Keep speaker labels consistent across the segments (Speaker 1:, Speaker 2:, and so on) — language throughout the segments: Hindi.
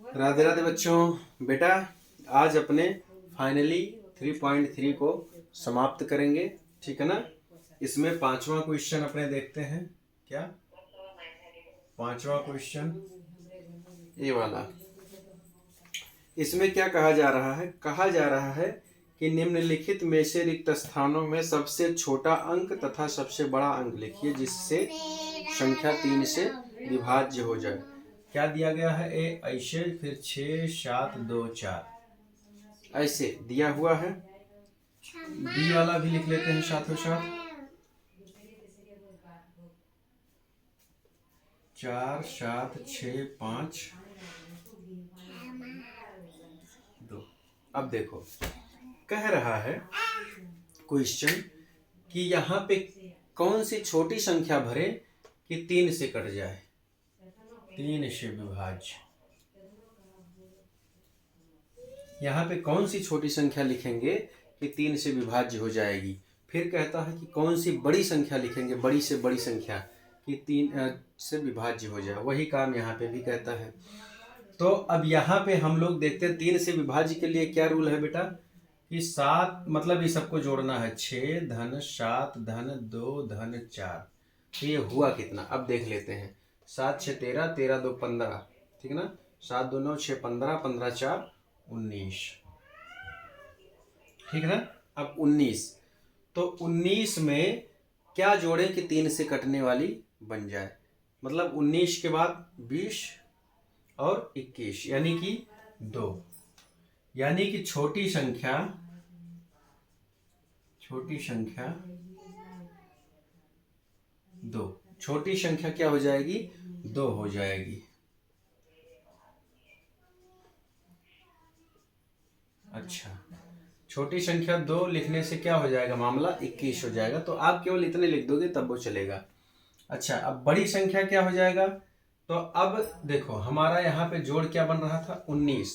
Speaker 1: राधे राधे बच्चों। बेटा आज अपने फाइनली 3.3 को समाप्त करेंगे, ठीक है ना। इसमें पांचवा क्वेश्चन अपने देखते हैं। क्या पांचवा क्वेश्चन ये वाला। इसमें क्या कहा जा रहा है? कहा जा रहा है कि निम्नलिखित में से रिक्त स्थानों में सबसे छोटा अंक तथा सबसे बड़ा अंक लिखिए जिससे संख्या 3 से विभाज्य हो जाए। क्या दिया गया है? ए ऐसे, फिर 6 7 2 4 ऐसे दिया हुआ है। बी वाला भी लिख लेते हैं साथों साथ। 4 7 6 5 2। अब देखो कह रहा है क्वेश्चन कि यहाँ पे कौन सी छोटी संख्या भरे कि 3 से कट जाए, 3 से विभाज्य। यहाँ पे कौन सी छोटी संख्या लिखेंगे कि 3 से विभाज्य हो जाएगी। फिर कहता है कि कौन सी बड़ी संख्या लिखेंगे, बड़ी से बड़ी संख्या कि 3 से विभाज्य हो जाए। वही काम यहाँ पे भी कहता है। तो अब यहाँ पे हम लोग देखते हैं 3 से विभाज्य के लिए क्या रूल है बेटा कि 7 मतलब ये सबको जोड़ना है। 6 धन 7 धन 2 धन 4। तो ये हुआ कितना अब देख लेते हैं। 7 6 13, 13 2 15, ठीक है ना। 7 2 9 6 15, 15 4 19, ठीक है ना। अब 19, तो 19 में क्या जोड़े कि 3 से कटने वाली बन जाए। मतलब 19 के बाद 20 और 21 यानी कि 2, यानी कि छोटी संख्या 2, छोटी संख्या क्या हो जाएगी? 2 हो जाएगी। अच्छा, छोटी संख्या 2 लिखने से क्या हो जाएगा? मामला 21 हो जाएगा। तो आप केवल इतने लिख दोगे तब वो चलेगा। अच्छा, अब बड़ी संख्या क्या हो जाएगा? तो अब देखो हमारा यहाँ पे जोड़ क्या बन रहा था? 19।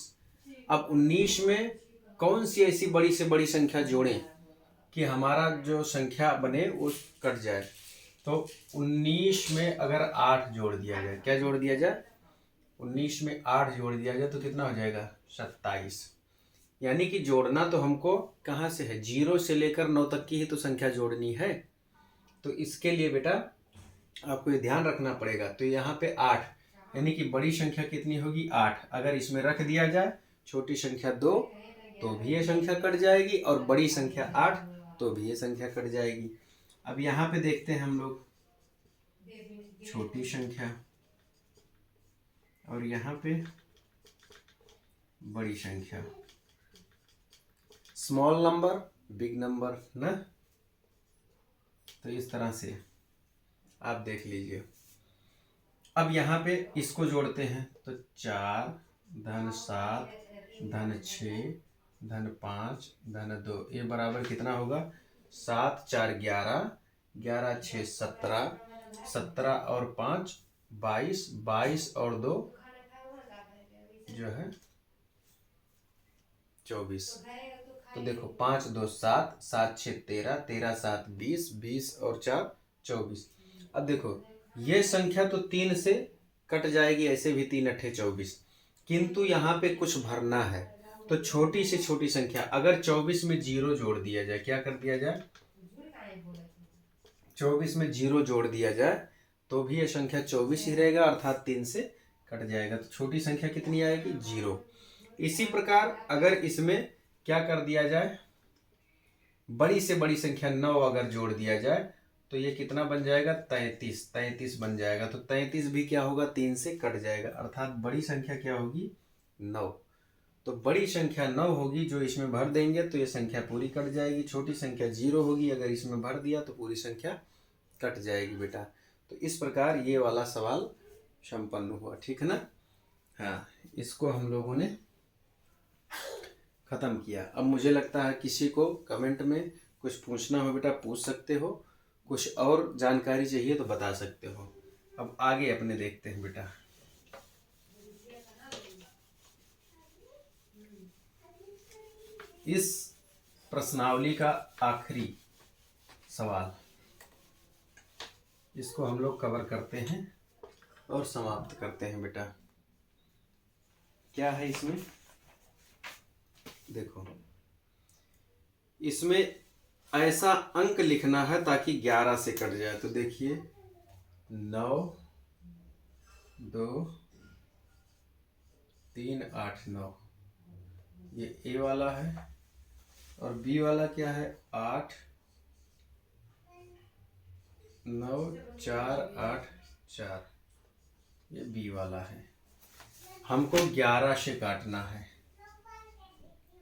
Speaker 1: अब 19 में कौन सी ऐसी बड़ी से बड़ी संख्या जोड़ें कि हमारा जो संख्या बने वो कट जाए। तो 19 में अगर 8 जोड़ दिया जाए, क्या जोड़ दिया जाए? 19 में 8 जोड़ दिया जाए तो कितना हो जाएगा? 27। यानी कि जोड़ना तो हमको कहाँ से है? 0 से लेकर 9 तक की ही तो संख्या जोड़नी है। तो इसके लिए बेटा आपको ये ध्यान रखना पड़ेगा। तो यहाँ पे 8 यानी कि बड़ी संख्या कितनी होगी? 8। अगर इसमें रख दिया जाए छोटी संख्या 2 तो भी ये संख्या कट जाएगी, और बड़ी संख्या 8 तो भी ये संख्या कट जाएगी। अब यहाँ पे देखते हैं हम लोग छोटी संख्या और यहाँ पे बड़ी संख्या। स्मॉल नंबर बिग नंबर ना। तो इस तरह से आप देख लीजिए। अब यहाँ पे इसको जोड़ते हैं तो 4 धन 7 धन 6 धन 5 धन 2, ये बराबर कितना होगा? 7 4 11, 11 6 17, 17 और 5 22, 22 और 2 जो है 24। तो देखो 5 2 7, 7 6 13, 13 7 20, 20 और 4 24। अब देखो ये संख्या तो 3 से कट जाएगी, ऐसे भी 3 अट्ठे 24, किंतु यहाँ पे कुछ भरना है। तो छोटी से छोटी संख्या अगर 24 में 0 जोड़ दिया जाए, क्या कर दिया जाए? 24 में 0 जोड़ दिया जाए तो भी ये संख्या 24 ही रहेगा, अर्थात 3 से कट जाएगा। तो छोटी संख्या कितनी आएगी? 0। इसी प्रकार अगर इसमें क्या कर दिया जाए? बड़ी से बड़ी संख्या 9 अगर जोड़ दिया जाए तो ये कितना बन जाएगा? 33, 33 बन जाएगा। तो 33 भी क्या होगा? 3 से कट जाएगा, अर्थात बड़ी संख्या क्या होगी? 9। तो बड़ी संख्या 9 होगी, जो इसमें भर देंगे तो ये संख्या पूरी कट जाएगी। छोटी संख्या 0 होगी, अगर इसमें भर दिया तो पूरी संख्या कट जाएगी बेटा। तो इस प्रकार ये वाला सवाल संपन्न हुआ, ठीक है ना। हाँ, इसको हम लोगों ने खत्म किया। अब मुझे लगता है किसी को कमेंट में कुछ पूछना हो बेटा पूछ सकते हो, कुछ और जानकारी चाहिए तो बता सकते हो। अब आगे अपने देखते हैं बेटा। इस प्रश्नावली का आखिरी सवाल, इसको हम लोग कवर करते हैं और समाप्त करते हैं बेटा। क्या है इसमें, देखो इसमें ऐसा अंक लिखना है ताकि 11 से कट जाए। तो देखिए 9 2 3 8 9, ये ए वाला है। और बी वाला क्या है, 8 9 4 8 4, ये बी वाला है। हमको 11 से काटना है,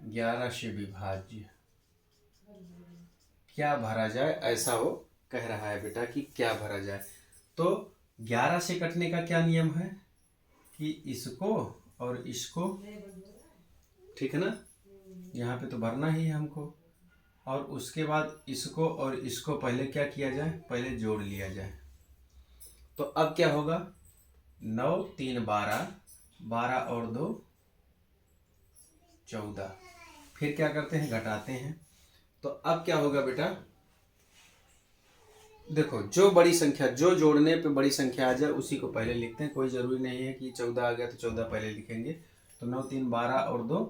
Speaker 1: 11 से विभाज्य क्या भरा जाए, ऐसा वो कह रहा है बेटा कि क्या भरा जाए। तो 11 से कटने का क्या नियम है कि इसको और इसको, ठीक है ना, यहाँ पे तो भरना ही है हमको। और उसके बाद इसको और इसको पहले क्या किया जाए, पहले जोड़ लिया जाए। तो अब क्या होगा, 9 3 12, 12 और 2 14। फिर क्या करते हैं, घटाते हैं। तो अब क्या होगा बेटा, देखो जो बड़ी संख्या, जो जोड़ने पे बड़ी संख्या आ जाए उसी को पहले लिखते हैं। कोई ज़रूरी नहीं है कि 14 आ गया तो 14 पहले लिखेंगे। तो 9 3 12 और 2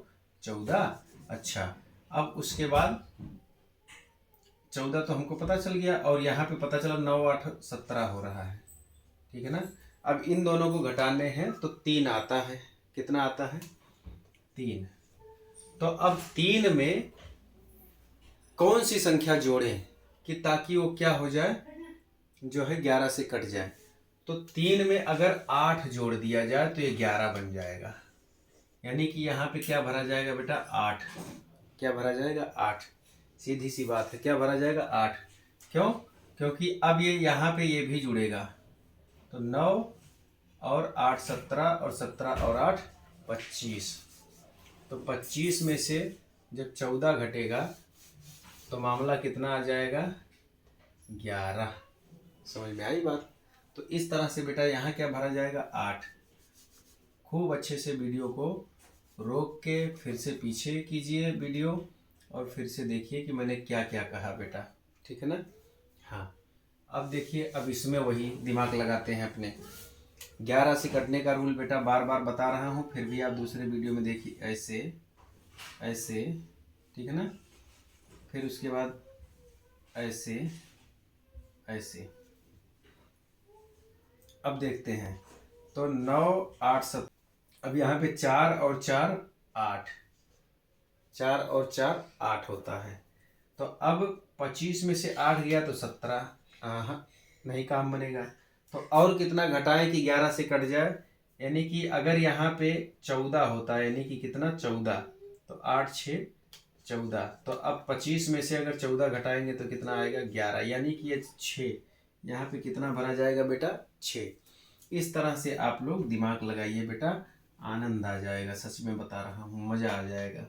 Speaker 1: 14। अच्छा, अब उसके बाद 14 तो हमको पता चल गया, और यहाँ पे पता चला 9 8 17 हो रहा है, ठीक है ना। अब इन दोनों को घटाने हैं तो 3 आता है। कितना आता है, 3। तो अब 3 में कौन सी संख्या जोड़ें कि ताकि वो क्या हो जाए, जो है 11 से कट जाए। तो 3 में अगर 8 जोड़ दिया जाए तो ये 11 बन जाएगा। यानी कि यहाँ पे क्या भरा जाएगा बेटा, 8। क्या भरा जाएगा, 8। सीधी सी बात है, क्या भरा जाएगा, 8। क्यों, क्योंकि अब ये यहाँ पे ये भी जुड़ेगा। तो 9 और 8 17, और 17 और 8 25। तो 25 में से जब 14 घटेगा तो मामला कितना आ जाएगा, 11। समझ में आई बात। तो इस तरह से बेटा यहाँ क्या भरा जाएगा, 8। खूब अच्छे से वीडियो को रोक के फिर से पीछे कीजिए वीडियो, और फिर से देखिए कि मैंने क्या क्या कहा बेटा, ठीक है ना। हाँ, अब देखिए, अब इसमें वही दिमाग लगाते हैं अपने। 11 से कटने का रूल बेटा बार बार बता रहा हूँ, फिर भी आप दूसरे वीडियो में देखिए। ऐसे ऐसे, ठीक है ना। फिर उसके बाद ऐसे ऐसे। अब देखते हैं, तो 9 8 7। अब यहाँ पे 4 और 4 8, 4 और 4 8 होता है। तो अब 25 में से 8 गया तो 17। हाँ, नहीं काम बनेगा। तो और कितना घटाएं कि 11 से कट जाए, यानी कि अगर यहाँ पे 14 होता है, यानी कि कितना, 14, तो 8 6 14। तो अब 25 में से अगर 14 घटाएंगे तो कितना आएगा, 11। यानी कि ये 6, यहाँ पे कितना भरा जाएगा बेटा, 6। इस तरह से आप लोग दिमाग लगाइए बेटा, आनंद आ जाएगा, सच में बता रहा हूँ, मज़ा आ जाएगा।